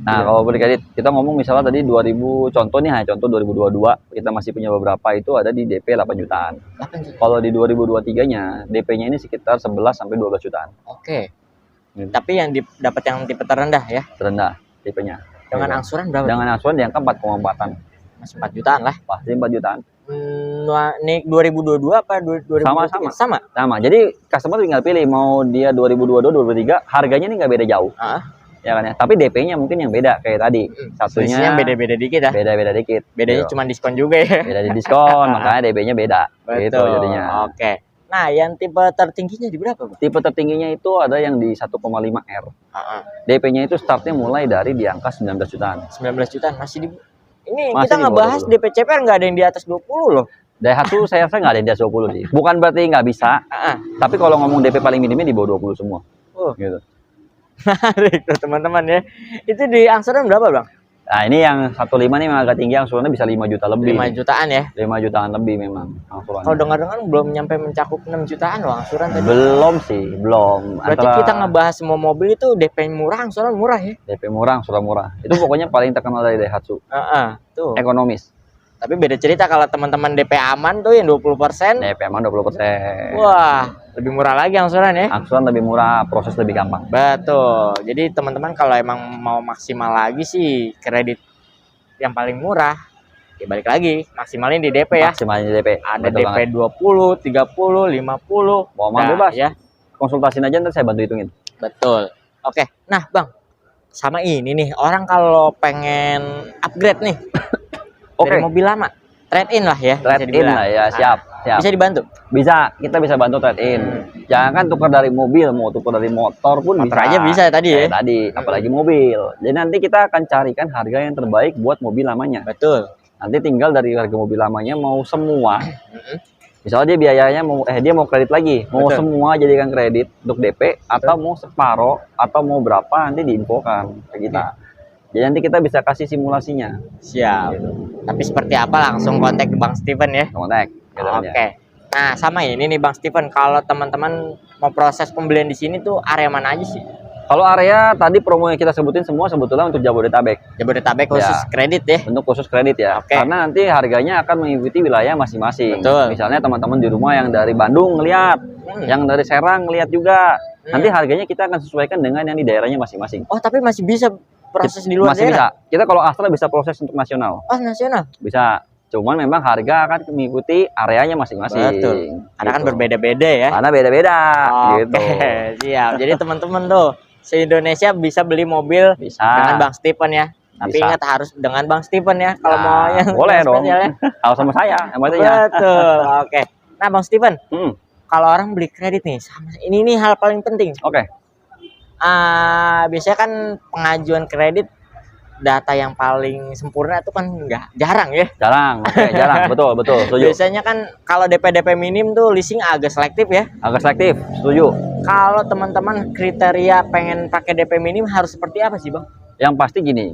Nah, Iya. kalau beli kredit, kita ngomong misalnya tadi 2000 contoh nih, contoh 2022, kita masih punya beberapa itu ada di DP 8 jutaan. 8 juta. Kalau di 2023-nya, DP-nya ini sekitar 11 sampai 12 jutaan. Oke. Hmm. Tapi yang dapat yang tipe terendah ya. Terendah DP-nya. Dengan Gitu. angsuran berapa? Dengan angsuran di angka 4,4-an. Masih 4 jutaan lah. Pasti 4 jutaan. Nih 2022 apa 2023? Sama. Sama. Jadi customer tinggal pilih mau dia 2022, 2023, harganya ini nggak beda jauh. Ya kan ya. Tapi DP-nya mungkin yang beda kayak tadi. Satunya Selisihnya beda-beda dikit ya. beda-beda dikit. Bedanya Gitu. cuma diskon juga ya. Beda di diskon, makanya DP-nya beda. Gitu Betul. jadinya. Oke. Nah, yang tipe tertingginya di berapa, Bang? Tipe tertingginya itu ada yang di 1,5 R. DP-nya itu startnya mulai dari di angka 19 jutaan. 19 jutaan masih di ini Masih kita di bawah ngebahas 20. DP CPR nggak ada yang di atas 20 loh. Daihatsu saya rasa nggak ada yang di atas 20 sih. Bukan berarti nggak bisa, tapi kalau ngomong DP paling minimnya di bawah 20 semua. Gitu. Menarik tuh teman-teman ya. Itu di angsuran berapa, Bang? Nah, ini yang 15 nih memang agak tinggi, angsurannya bisa 5 juta lebih. 5 jutaan ya. 5 jutaan lebih memang angsurannya. Kalau dengar-dengar belum nyampe mencakup 6 jutaan loh angsuran tadi. Belum sih, belum. Berarti kita ngebahas semua mobil itu DP murah, angsuran murah ya. DP murah, angsuran murah. Itu pokoknya paling terkenal dari Daihatsu. Tuh. Ekonomis. Tapi beda cerita kalau teman-teman DP aman tuh yang 20%. DP aman 20%. Wah, lebih murah lagi angsuran ya. Angsuran lebih murah, proses lebih gampang. Betul. Jadi teman-teman kalau emang mau maksimal lagi sih kredit yang paling murah, ya balik lagi maksimalin di DP ya. Maksimalnya di DP. Ada Betul DP banget. 20, 30, 50. Mau bebas ya. Konsultasiin aja nanti saya bantu hitungin. Betul. Oke. Nah, Bang. Sama ini nih, orang kalau pengen upgrade nih dari mobil lama, trade-in lah ya. Trade-in lah ya, siap. Bisa dibantu? Bisa, kita bisa bantu trade-in. Jangan tukar dari mobil, mau tukar dari motor pun Motor bisa. aja bisa tadi ya. Tadi, apalagi mobil. Jadi nanti kita akan carikan harga yang terbaik buat mobil lamanya. Betul. Nanti tinggal dari harga mobil lamanya mau semua. Misalnya dia biayanya dia mau kredit lagi, mau Betul. semua jadikan kredit untuk DP atau mau separoh atau mau berapa nanti diinfokan ke kita. Jadi nanti kita bisa kasih simulasinya. Siap. Tapi seperti apa langsung kontak Bang Steven ya. Kontak. Oke. Nah, sama ini nih Bang Steven, kalau teman-teman mau proses pembelian di sini tuh area mana aja sih? Kalau area tadi promo yang kita sebutin semua sebetulnya untuk Jabodetabek. Jabodetabek khusus kredit ya. Untuk khusus kredit ya. Oke. Karena nanti harganya akan mengikuti wilayah masing-masing. Betul. Misalnya teman-teman di rumah yang dari Bandung ngelihat, yang dari Serang ngelihat juga. Nanti harganya kita akan sesuaikan dengan yang di daerahnya masing-masing. Oh, tapi masih bisa proses di luar masih daerah? bisa. Kita kalau Astra bisa proses untuk nasional. Oh, nasional? Bisa. Cuman memang harga akan mengikuti areanya masing-masing. Betul. Karena kan Gitu. berbeda-beda ya. Karena beda-beda. Oke, Gitu. siap. Jadi teman-teman tuh se-Indonesia bisa beli mobil Bisa. dengan Bang Steven ya. Tapi Bisa. ingat harus dengan Bang Steven ya. Kalau Nah, mau yang boleh dong. spesial ya. Kalau sama saya, yang pastinya. Betul. Oke. Nah, Bang Steven, Hmm, kalau orang beli kredit nih, ini nih hal paling penting. Oke. Biasanya kan pengajuan kredit data yang paling sempurna itu kan nggak jarang ya. Jarang. Oke, jarang. Betul, betul. Setuju. Biasanya kan kalau DP minim tuh leasing agak selektif ya. Agak selektif. Setuju. Kalau teman-teman kriteria pengen pakai DP minim harus seperti apa sih, Bang? Yang pasti gini,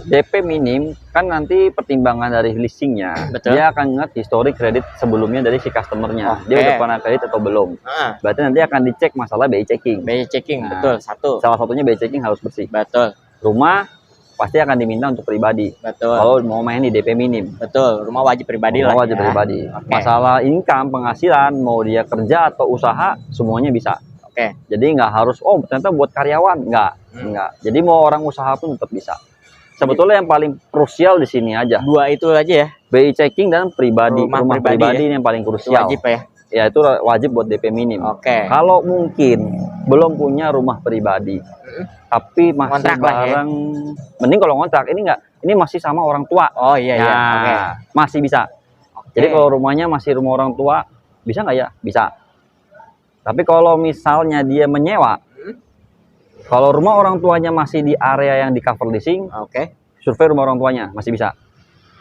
DP minim kan nanti pertimbangan dari leasingnya. Betul. Dia akan ingat histori kredit sebelumnya dari si customernya. Oke. Dia udah pernah kredit atau belum. Berarti nanti akan dicek masalah BI checking. BI checking, Nah, betul. Satu. Salah satunya BI checking harus bersih. Betul. Rumah pasti akan diminta untuk pribadi. Betul. Kalau mau main di DP minim. Betul. Rumah wajib pribadi lah. Rumah wajib ya. pribadi. Oke. Masalah income, penghasilan, mau dia kerja atau usaha, semuanya bisa. Oke. Jadi nggak harus, oh ternyata buat karyawan, nggak. Jadi mau orang usaha pun tetap bisa. Sebetulnya yang paling krusial di sini aja. Dua itu aja ya. BI checking dan pribadi, Rumah rumah pribadi pribadi ya. ini yang paling Itu krusial. wajib ya. Ya itu wajib buat DP minim. Oke. Kalau mungkin belum punya rumah pribadi, tapi masih Kontrak lah ya. bareng, mending kalau ngontrak. Ini nggak, ini masih sama orang tua. Oh iya iya. Nah, Oke. masih bisa. Oke. Jadi kalau rumahnya masih rumah orang tua, bisa nggak ya? Bisa. Tapi kalau misalnya dia menyewa, kalau rumah orang tuanya masih di area yang di cover leasing, Oke. survei rumah orang tuanya masih bisa.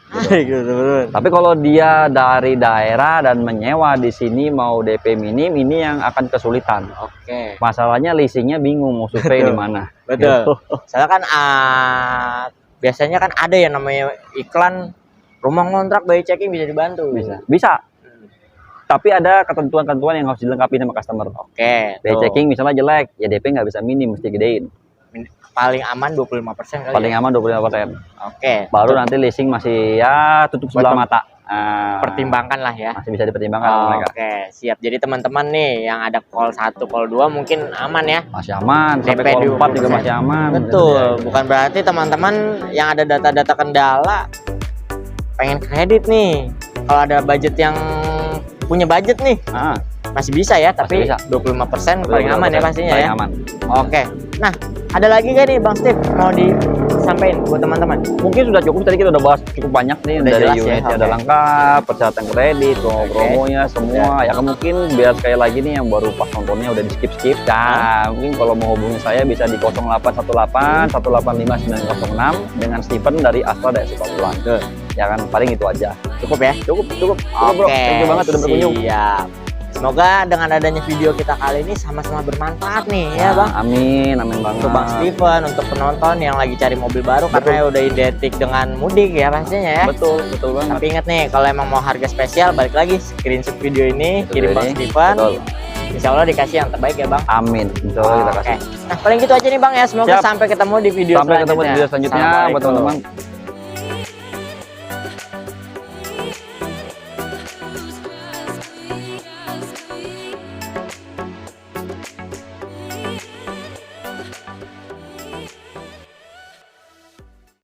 Gitu. Tapi kalau dia dari daerah dan menyewa di sini mau DP minim, ini yang akan kesulitan. Oke. Masalahnya leasingnya bingung mau survei di mana. Betul. Gitu. Soalnya kan biasanya kan ada yang namanya iklan rumah ngontrak BI checking bisa dibantu. Bisa. Bisa. Tapi ada ketentuan-ketentuan yang harus dilengkapi sama customer. Oke. Biaya tuh. checking misalnya jelek, ya DP nggak bisa minim, mesti gedein. Paling aman 25% kali. Paling ya? aman 25%. Oke. Baru nanti leasing masih ya tutup sebelah Buat mata. Nah, pertimbangkan lah ya. masih bisa dipertimbangkan sama mereka. Oke, siap. Jadi teman-teman nih yang ada call 1, call 2 mungkin aman ya. Masih aman, sampai DP call 4 juga 20%. masih aman. Betul, bukan berarti teman-teman yang ada data-data kendala pengen kredit nih. Kalau ada budget yang punya budget nih, Ah, masih bisa ya, tapi bisa. 25% paling aman ya pastinya paling ya. aman. Oke. Nah, ada lagi gak nih Bang Steve mau disampaikan buat teman-teman? Mungkin sudah cukup, tadi kita udah bahas cukup banyak nih. Udah dari jelas ya, unitnya oke. udah lengkap, persyaratan kredit, promo-promonya semua. Ya kan mungkin biar sekali lagi nih yang baru pas nontonnya udah di skip-skip. Nah, mungkin kalau mau hubungi saya bisa di 0818 185 906 dengan Steven dari Astra Daerah Sukapulan. Ya kan paling itu aja. Cukup ya? Cukup bro. Thank you banget udah berkunjung. Siap. Semoga dengan adanya video kita kali ini sama-sama bermanfaat nih ya Bang. Amin banget. Untuk Bang Steven, untuk penonton yang lagi cari mobil baru karena udah identik dengan mudik ya pastinya ya. Betul banget. Tapi ingat nih, kalau emang mau harga spesial, balik lagi screenshot video ini, kirim Bang Ini, Steven. betul. Insya Allah dikasih yang terbaik ya Bang. Amin. Insya Allah kita Oke. kasih. Nah paling gitu aja nih Bang ya. Semoga Siap. sampai ketemu di video Sampai ketemu di video selanjutnya buat Assalamualaikum. teman-teman.